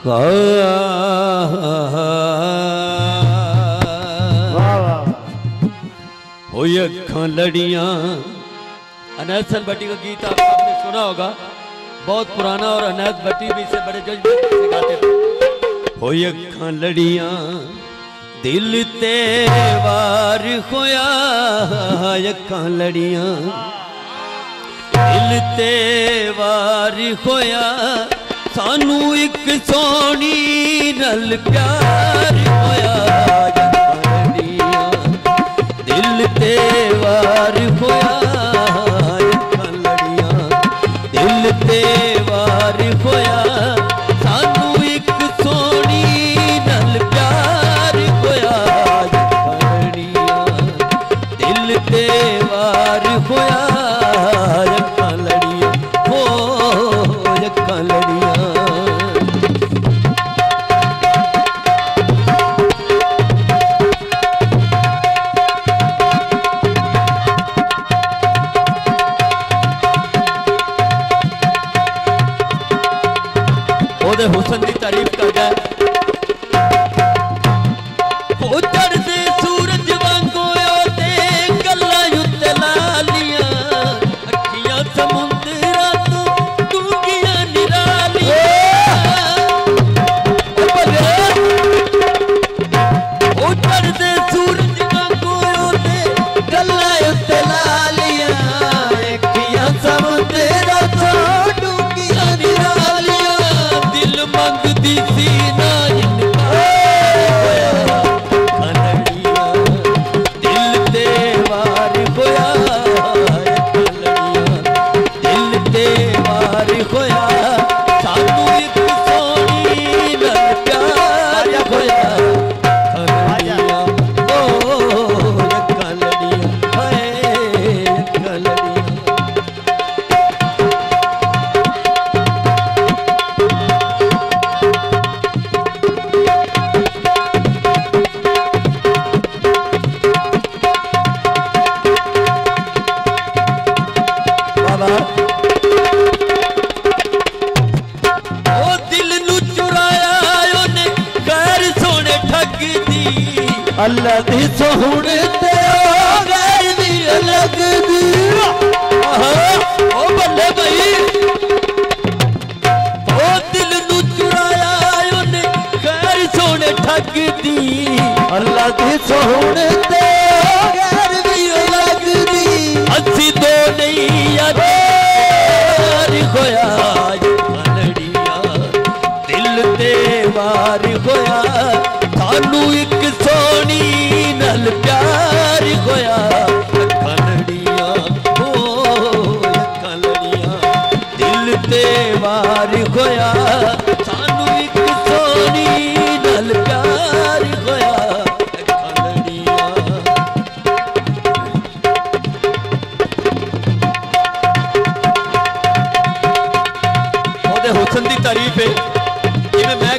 हो अखां लड़ियां। अनैस भट्टी का गीत आपने सुना होगा, बहुत पुराना, और अनैस भट्टी भी इसे बड़े जज्बे से गाते थे। हो अखां लड़ियां दिल ते वार होया, अखां लड़ियां दिल ते वार होया, सानू एक सोनी नल प्यार होया। दिल ते वार होया, दिल ते वार होया, सानू एक सोनी नल प्यार होया। दिल ते वार होया, अखां लड़ियां हो अखां लड़ियां। हुसन की तारीफ कर गया। हो चढ़दे सूरज वांगो ते गल्लां उत्ते लालियां, अखियां समुंदरां तो डूंगियां निरालियां। हो चढ़दे सूरज वांगो ते गल्लां उत्ते लालियां, अखियां समुंदरां तो डूंगियां निरालियां। दिल मंगदी सी ना दिल ते वार होया, दिल ते वार होया, सानू एक सोनी नल प्यार होया। अखां लड़ियां हाय अखां लड़ियां। अल्लाह दी सोहण ते गैर दी लगदी। ओ बल्ले भाई, ओ दिल नू चुराया ओने गैर सोने ठगदी। अल्लाह दी सोहण ते गैर दी लगदी। अस्सी दो नहीं यार होया, लड़ियां दिल ते वार होया, सानू एक सोनी नल प्यार होया। अखां लड़ियां हो अखां लड़ियां, दिल ते वार होया, सानू एक सोनी नल प्यार होया। अखां लड़ियां ओदे हुसन दी तारीफ है, जिवें मैं